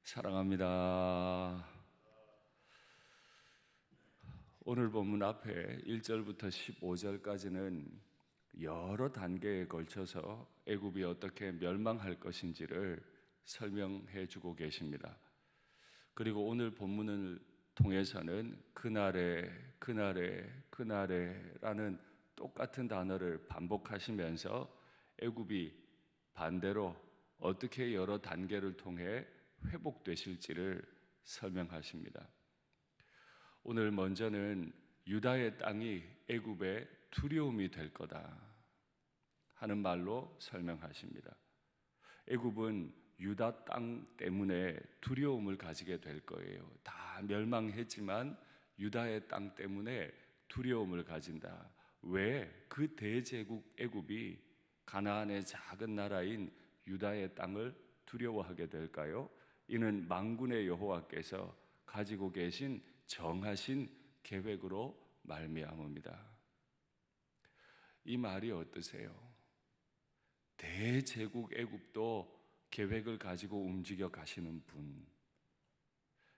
사랑합니다. 오늘 본문 앞에 1절부터 15절까지는 여러 단계에 걸쳐서 애굽이 어떻게 멸망할 것인지를 설명해 주고 계십니다. 그리고 오늘 본문을 통해서는 그날에라는 똑같은 단어를 반복하시면서 애굽이 반대로 어떻게 여러 단계를 통해 회복되실지를 설명하십니다. 오늘 먼저는 유다의 땅이 애굽의 두려움이 될 거다 하는 말로 설명하십니다. 애굽은 유다 땅 때문에 두려움을 가지게 될 거예요. 다 멸망했지만 유다의 땅 때문에 두려움을 가진다. 왜? 그 대제국 애굽이 가나안의 작은 나라인 유다의 땅을 두려워하게 될까요? 이는 만군의 여호와께서 가지고 계신 정하신 계획으로 말미암습니다. 이 말이 어떠세요? 대제국 애굽도 계획을 가지고 움직여 가시는 분,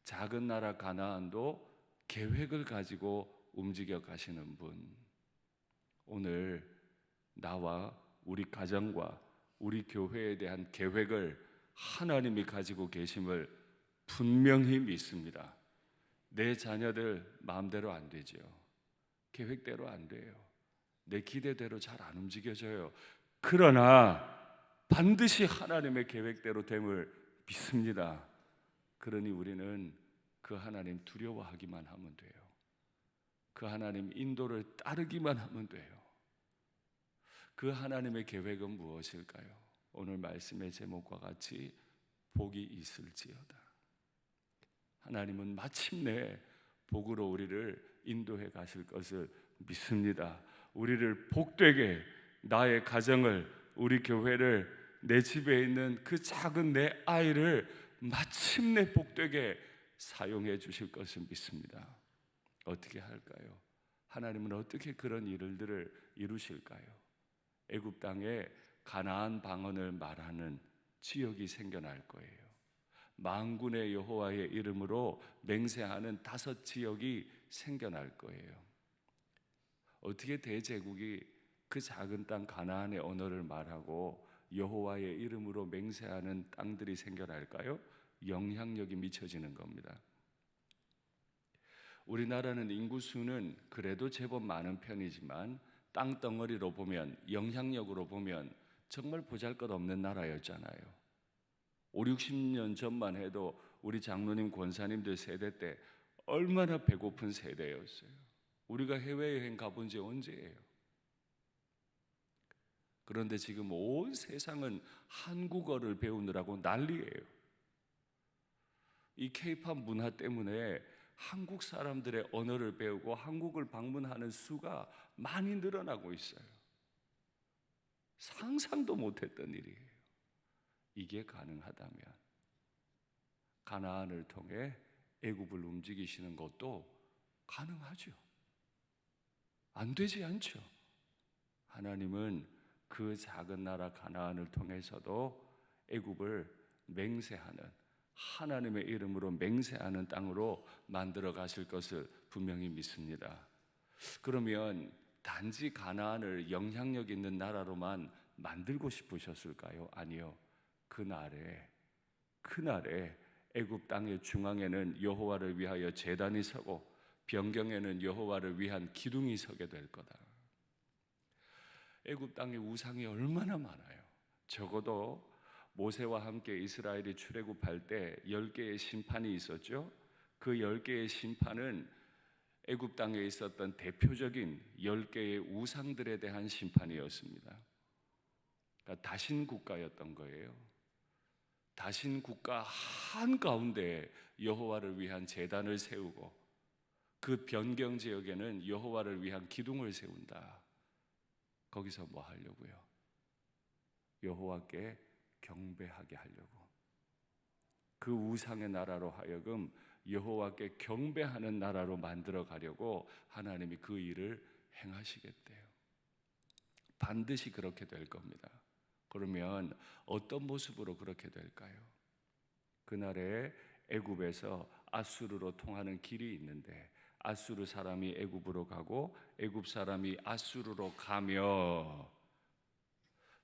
작은 나라 가나안도 계획을 가지고 움직여 가시는 분, 오늘 나와 우리 가정과 우리 교회에 대한 계획을 하나님이 가지고 계심을 분명히 믿습니다. 내 자녀들 마음대로 안 되죠. 계획대로 안 돼요. 내 기대대로 잘 안 움직여져요. 그러나 반드시 하나님의 계획대로 됨을 믿습니다. 그러니 우리는 그 하나님 두려워하기만 하면 돼요. 그 하나님 인도를 따르기만 하면 돼요. 그 하나님의 계획은 무엇일까요? 오늘 말씀의 제목과 같이 복이 있을지어다. 하나님은 마침내 복으로 우리를 인도해 가실 것을 믿습니다. 우리를 복되게, 나의 가정을, 우리 교회를, 내 집에 있는 그 작은 내 아이를 마침내 복되게 사용해 주실 것을 믿습니다. 어떻게 할까요? 하나님은 어떻게 그런 일들을 이루실까요? 애굽 땅에 가나안 방언을 말하는 지역이 생겨날 거예요. 만군의 여호와의 이름으로 맹세하는 5지역이 생겨날 거예요. 어떻게 대제국이 그 작은 땅 가나안의 언어를 말하고 여호와의 이름으로 맹세하는 땅들이 생겨날까요? 영향력이 미쳐지는 겁니다. 우리나라는 인구수는 그래도 제법 많은 편이지만 땅덩어리로 보면, 영향력으로 보면 정말 보잘것없는 나라였잖아요. 5, 60년 전만 해도 우리 장로님, 권사님들 세대 때 얼마나 배고픈 세대였어요. 우리가 해외여행 가본 지 언제예요? 그런데 지금 온 세상은 한국어를 배우느라고 난리예요. 이 K-팝 문화 때문에 한국 사람들의 언어를 배우고 한국을 방문하는 수가 많이 늘어나고 있어요. 상상도 못했던 일이에요. 이게 가능하다면 가나안을 통해 애굽을 움직이시는 것도 가능하죠. 안 되지 않죠. 하나님은 그 작은 나라 가나안을 통해서도 애굽을 맹세하는, 하나님의 이름으로 맹세하는 땅으로 만들어 가실 것을 분명히 믿습니다. 그러면 단지 가나안을 영향력 있는 나라로만 만들고 싶으셨을까요? 아니요. 그날에 애굽 땅의 중앙에는 여호와를 위하여 제단이 서고 변경에는 여호와를 위한 기둥이 서게 될 거다. 애굽 땅의 우상이 얼마나 많아요. 적어도 모세와 함께 이스라엘이 출애굽할 때 10개의 심판이 있었죠. 그 10개의 심판은 애굽 땅에 있었던 대표적인 10개의 우상들에 대한 심판이었습니다. 그러니까 다신 국가였던 거예요. 다신 국가 한가운데 여호와를 위한 제단을 세우고 그 변경 지역에는 여호와를 위한 기둥을 세운다. 거기서 뭐 하려고요? 여호와께 경배하게 하려고. 그 우상의 나라로 하여금 여호와께 경배하는 나라로 만들어 가려고 하나님이 그 일을 행하시겠대요. 반드시 그렇게 될 겁니다. 그러면 어떤 모습으로 그렇게 될까요? 그날에 애굽에서 아수르로 통하는 길이 있는데 아수르 사람이 애굽으로 가고 애굽 사람이 아수르로 가며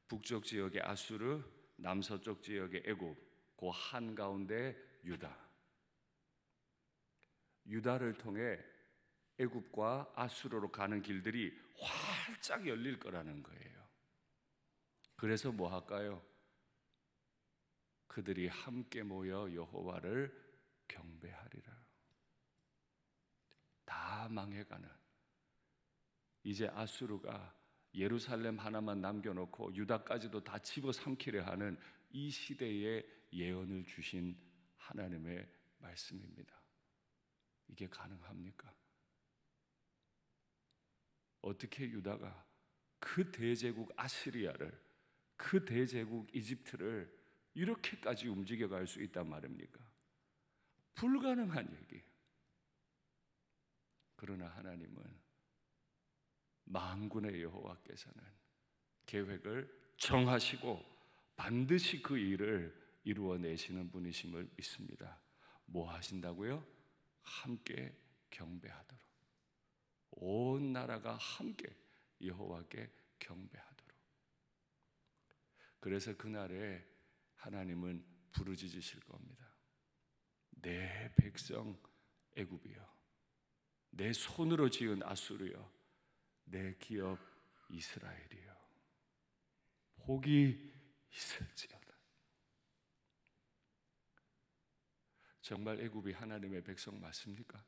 북쪽 지역의 아수르, 남서쪽 지역의 애굽, 그 한가운데 유다를 통해 애굽과 아수르로 가는 길들이 활짝 열릴 거라는 거예요. 그래서 뭐 할까요? 그들이 함께 모여 여호와를 경배하리라. 다 망해가는, 이제 아수르가 예루살렘 하나만 남겨놓고 유다까지도 다 집어삼키려 하는 이 시대에 예언을 주신 하나님의 말씀입니다. 이게 가능합니까? 어떻게 유다가 그 대제국 아시리아를, 그 대제국 이집트를 이렇게까지 움직여갈 수 있단 말입니까? 불가능한 얘기예요. 그러나 하나님은, 만군의 여호와께서는 계획을 정하시고 반드시 그 일을 이루어내시는 분이심을 믿습니다. 뭐 하신다고요? 함께 경배하도록, 온 나라가 함께 여호와께 경배하도록. 그래서 그날에 하나님은 부르짖으실 겁니다. 내 백성 애굽이여, 내 손으로 지은 아수르여, 내 기업 이스라엘이여, 복이 있을지어다. 정말 애굽이 하나님의 백성 맞습니까?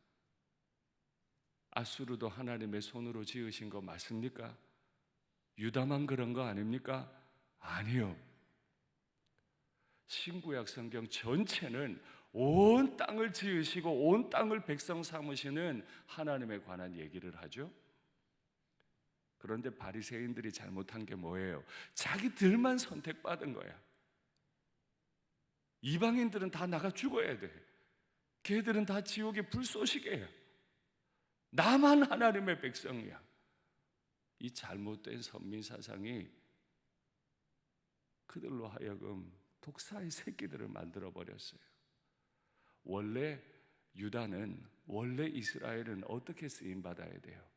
아수르도 하나님의 손으로 지으신 거 맞습니까? 유다만 그런 거 아닙니까? 아니요. 신구약 성경 전체는 온 땅을 지으시고 온 땅을 백성 삼으시는 하나님에 관한 얘기를 하죠. 그런데 바리새인들이 잘못한 게 뭐예요? 자기들만 선택받은 거야. 이방인들은 다 나가 죽어야 돼. 걔들은 다 지옥의 불쏘시개야. 나만 하나님의 백성이야. 이 잘못된 선민사상이 그들로 하여금 독사의 새끼들을 만들어버렸어요. 원래 유다는, 원래 이스라엘은 어떻게 쓰임받아야 돼요?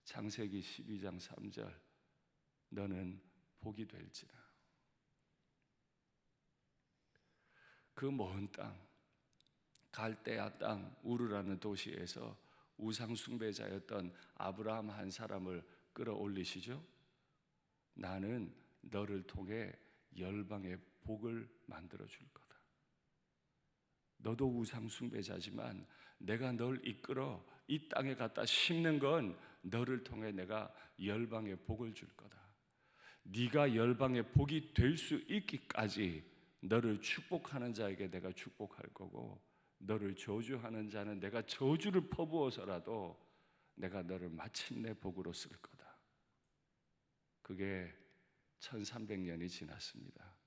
창세기 12장 3절, 너는 복이 될지라. 그 먼 땅, 갈대아 땅 우르라는 도시에서 우상 숭배자였던 아브라함 한 사람을 끌어올리시죠. 나는 너를 통해 열방의 복을 만들어 줄 거다. 너도 우상 숭배자지만 내가 널 이끌어 이 땅에 갖다 심는 건 너를 통해 내가 열방의 복을 줄 거다. 네가 열방의 복이 될 수 있기까지 너를 축복하는 자에게 내가 축복할 거고, 너를 저주하는 자는 내가 저주를 퍼부어서라도 내가 너를 마침내 복으로 쓸 거다. 그게 1300년이 지났습니다.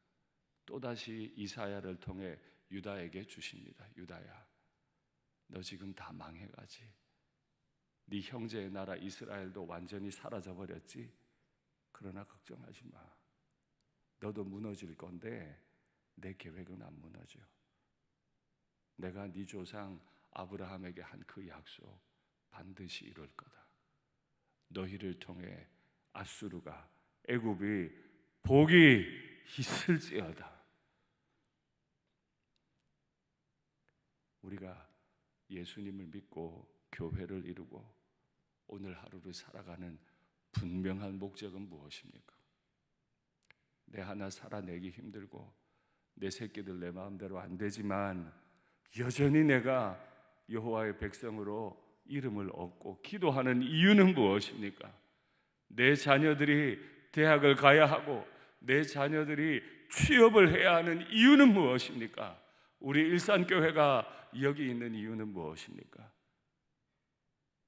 또다시 이사야를 통해 유다에게 주십니다. 유다야, 너 지금 다 망해가지. 네 형제의 나라 이스라엘도 완전히 사라져버렸지. 그러나 걱정하지 마. 너도 무너질 건데 내 계획은 안 무너져. 내가 네 조상 아브라함에게 한 그 약속 반드시 이룰 거다. 너희를 통해 아수르가, 애굽이 복이 있을지어다. 우리가 예수님을 믿고 교회를 이루고 오늘 하루를 살아가는 분명한 목적은 무엇입니까? 내 하나 살아내기 힘들고 내 새끼들 내 마음대로 안 되지만 여전히 내가 여호와의 백성으로 이름을 얻고 기도하는 이유는 무엇입니까? 내 자녀들이 대학을 가야 하고 내 자녀들이 취업을 해야 하는 이유는 무엇입니까? 우리 일산교회가 여기 있는 이유는 무엇입니까?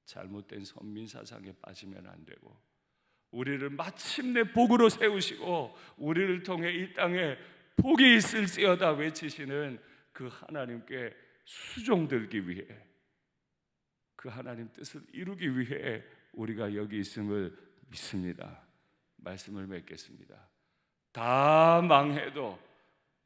잘못된 선민사상에 빠지면 안 되고, 우리를 마침내 복으로 세우시고 우리를 통해 이 땅에 복이 있을지어다 외치시는 그 하나님께 수종들기 위해, 그 하나님 뜻을 이루기 위해 우리가 여기 있음을 믿습니다. 말씀을 맺겠습니다. 다 망해도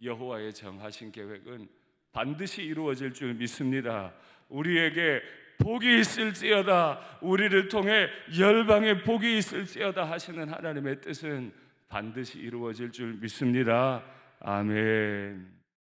여호와의 정하신 계획은 반드시 이루어질 줄 믿습니다. 우리에게 복이 있을지어다, 우리를 통해 열방에 복이 있을지어다 하시는 하나님의 뜻은 반드시 이루어질 줄 믿습니다. 아멘.